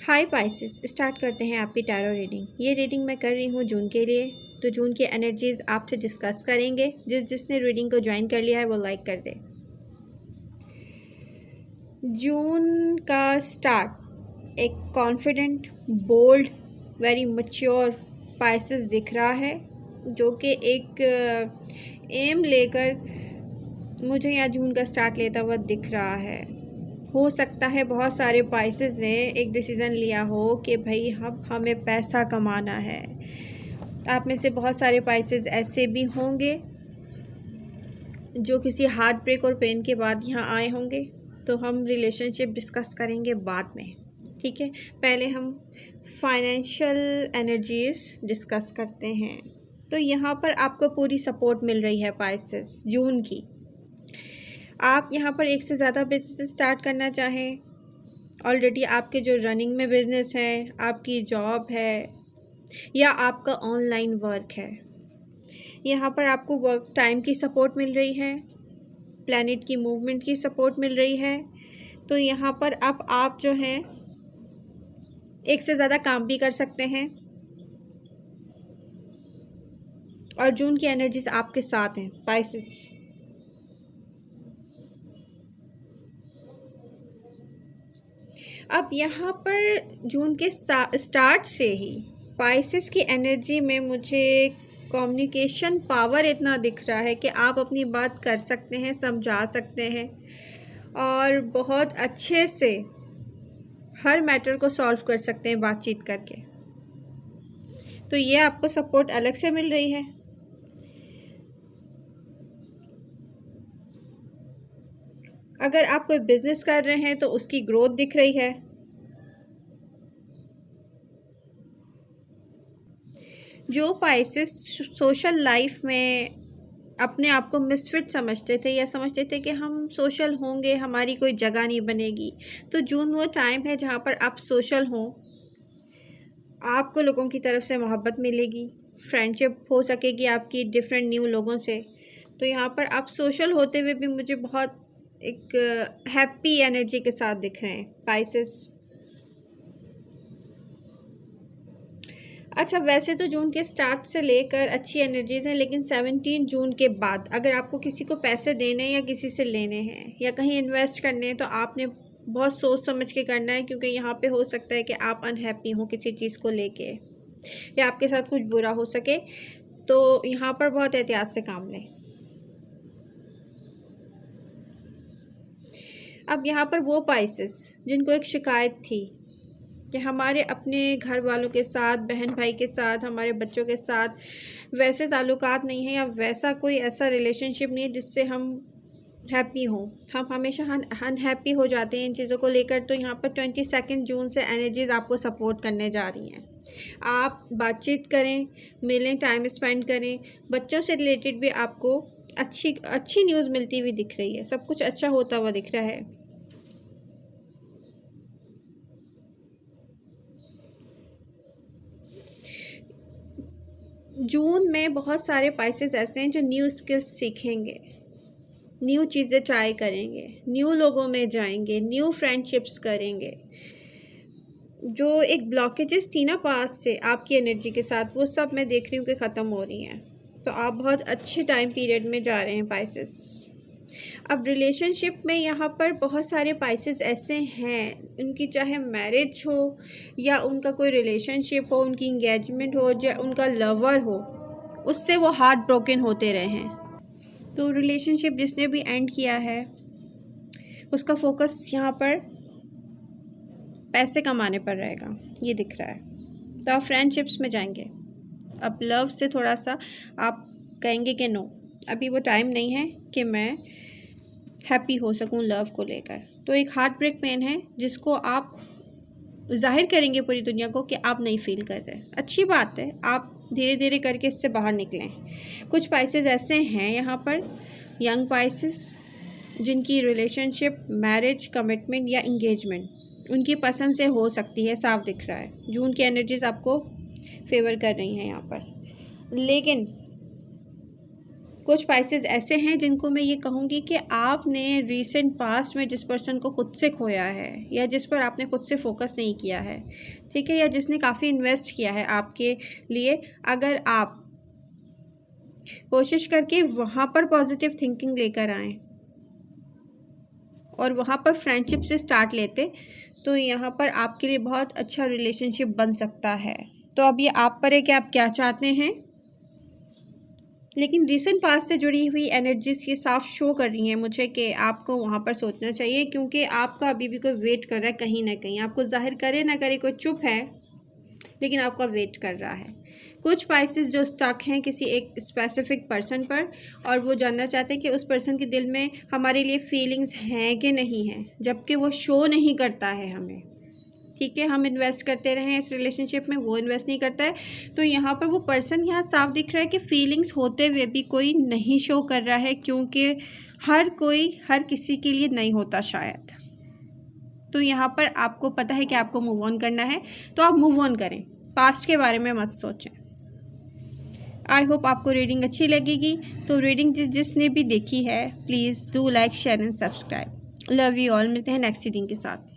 हाय Pisces, start करते हैं आपकी टैरो रीडिंग। ये रीडिंग मैं कर रही हूँ जून के लिए। तो जून की एनर्जीज आपसे डिस्कस करेंगे। जिसने रीडिंग को ज्वाइन कर लिया है वो लाइक कर दे। जून का स्टार्ट एक confident, bold, very mature pieces दिख रहा है, जो कि एक एम लेकर मुझे यहाँ जून का स्टार्ट लेता हुआ दिख रहा है। हो सकता है बहुत सारे पाइसेस ने एक डिसीज़न लिया हो कि भाई हमें पैसा कमाना है। आप में से बहुत सारे पाइसेस ऐसे भी होंगे जो किसी हार्ट ब्रेक और पेन के बाद यहाँ आए होंगे। तो हम रिलेशनशिप डिस्कस करेंगे बाद में, ठीक है। पहले हम फाइनेंशियल एनर्जीज डिस्कस करते हैं। तो यहाँ पर आपको पूरी सपोर्ट मिल रही है पाइसेस जून की। आप यहाँ पर एक से ज़्यादा बिजनेस स्टार्ट करना चाहें, ऑलरेडी आपके जो रनिंग में बिज़नेस है, आपकी जॉब है या आपका ऑनलाइन वर्क है, यहाँ पर आपको वर्क टाइम की सपोर्ट मिल रही है, प्लैनेट की मूवमेंट की सपोर्ट मिल रही है। तो यहाँ पर अब आप जो हैं एक से ज़्यादा काम भी कर सकते हैं और जून की एनर्जीज आपके साथ हैं पाइसेस। अब यहाँ पर जून के स्टार्ट से ही पाइसेस की एनर्जी में मुझे कम्युनिकेशन पावर इतना दिख रहा है कि आप अपनी बात कर सकते हैं, समझा सकते हैं और बहुत अच्छे से हर मैटर को सॉल्व कर सकते हैं बातचीत करके। तो ये आपको सपोर्ट अलग से मिल रही है। अगर आप कोई बिजनेस कर रहे हैं तो उसकी ग्रोथ दिख रही है। जो पाइसेस सोशल लाइफ में अपने आप को मिसफिट समझते थे या समझते थे कि हम सोशल होंगे, हमारी कोई जगह नहीं बनेगी, तो जून वो टाइम है जहाँ पर आप सोशल हों, आपको लोगों की तरफ से मोहब्बत मिलेगी, फ्रेंडशिप हो सकेगी आपकी डिफरेंट न्यू लोगों से। तो यहाँ पर आप सोशल होते हुए भी मुझे बहुत एक हैप्पी एनर्जी के साथ दिख रहे हैं पाइसेस। अच्छा, वैसे तो जून के स्टार्ट से लेकर अच्छी एनर्जीज़ हैं, लेकिन 17 जून के बाद अगर आपको किसी को पैसे देने या किसी से लेने हैं या कहीं इन्वेस्ट करने हैं तो आपने बहुत सोच समझ के करना है, क्योंकि यहाँ पे हो सकता है कि आप अनहैप्पी हो किसी चीज़ को लेके या आपके साथ कुछ बुरा हो सके। तो यहाँ पर बहुत एहतियात से काम लें। अब यहाँ पर वो पाइसेस जिनको एक शिकायत थी कि हमारे अपने घर वालों के साथ, बहन भाई के साथ, हमारे बच्चों के साथ वैसे ताल्लुकात नहीं है या वैसा कोई ऐसा रिलेशनशिप नहीं है जिससे हम हैप्पी हों, हम हमेशा अनहैप्पी हो जाते हैं इन चीज़ों को लेकर। तो यहाँ पर 22 जून से एनर्जीज़ आपको सपोर्ट करने जा रही हैं। आप बातचीत करें, मिलें, टाइम स्पेंड करें। बच्चों से रिलेटेड भी आपको अच्छी न्यूज़ मिलती हुई दिख रही है, सब कुछ अच्छा होता हुआ दिख रहा है। जून में बहुत सारे पाइसेस ऐसे हैं जो न्यू स्किल्स सीखेंगे, न्यू चीज़ें ट्राई करेंगे, न्यू लोगों में जाएंगे, न्यू फ्रेंडशिप्स करेंगे। जो एक ब्लॉकेजेस थी ना पास से आपकी एनर्जी के साथ, वो सब मैं देख रही हूँ कि ख़त्म हो रही हैं। तो आप बहुत अच्छे टाइम पीरियड में जा रहे हैं पाइसेस। अब रिलेशनशिप में यहाँ पर बहुत सारे पाइसेस ऐसे हैं, उनकी चाहे मैरिज हो या उनका कोई रिलेशनशिप हो, उनकी इंगेजमेंट हो या उनका लवर हो, उससे वो हार्ट ब्रोकन होते रहे हैं। तो रिलेशनशिप जिसने भी एंड किया है उसका फोकस यहाँ पर पैसे कमाने पर रहेगा, ये दिख रहा है। तो आप फ्रेंडशिप्स में जाएंगे। अब लव से थोड़ा सा आप कहेंगे कि नो, अभी वो टाइम नहीं है कि मैं हैप्पी हो सकूं लव को लेकर। तो एक हार्ट ब्रेक पेन है जिसको आप जाहिर करेंगे पूरी दुनिया को कि आप नहीं फील कर रहे। अच्छी बात है, आप धीरे धीरे करके इससे बाहर निकलें। कुछ पाइसेस ऐसे हैं यहाँ पर, यंग पाइसेस, जिनकी रिलेशनशिप, मैरिज, कमिटमेंट या इंगेजमेंट उनकी पसंद से हो सकती है, साफ दिख रहा है। जून की एनर्जीज आपको फेवर कर रही हैं यहाँ पर। लेकिन कुछ पाइसेस ऐसे हैं जिनको मैं ये कहूँगी कि आपने रीसेंट पास्ट में जिस पर्सन को खुद से खोया है या जिस पर आपने खुद से फोकस नहीं किया है, ठीक है, या जिसने काफ़ी इन्वेस्ट किया है आपके लिए, अगर आप कोशिश करके वहाँ पर पॉजिटिव थिंकिंग लेकर आएँ और वहाँ पर फ्रेंडशिप से स्टार्ट लेते तो यहाँ पर आपके लिए बहुत अच्छा रिलेशनशिप बन सकता है। तो अब ये आप पर है कि आप क्या चाहते हैं, लेकिन रीसेंट पास्ट से जुड़ी हुई एनर्जीज ये साफ शो कर रही हैं मुझे कि आपको वहाँ पर सोचना चाहिए, क्योंकि आपका अभी भी कोई वेट कर रहा है कहीं ना कहीं। आपको जाहिर करे ना करे, कोई चुप है लेकिन आपका वेट कर रहा है। कुछ पाइसेस जो स्टक हैं किसी एक स्पेसिफिक पर्सन पर और वो जानना चाहते हैं कि उस पर्सन के दिल में हमारे लिए फीलिंग्स हैं कि नहीं हैं, जबकि वो शो नहीं करता है हमें, ठीक है। हम इन्वेस्ट करते रहे इस रिलेशनशिप में, वो इन्वेस्ट नहीं करता है। तो यहाँ पर वो पर्सन यहाँ साफ दिख रहा है कि फीलिंग्स होते हुए भी कोई नहीं शो कर रहा है, क्योंकि हर कोई हर किसी के लिए नहीं होता शायद। तो यहाँ पर आपको पता है कि आपको मूव ऑन करना है, तो आप मूव ऑन करें, पास्ट के बारे में मत सोचें। आई होप आपको रीडिंग अच्छी लगेगी। तो रीडिंग जिसने भी देखी है please do like share and subscribe. Love you all. मिलते हैं नेक्स्ट रीडिंग के साथ।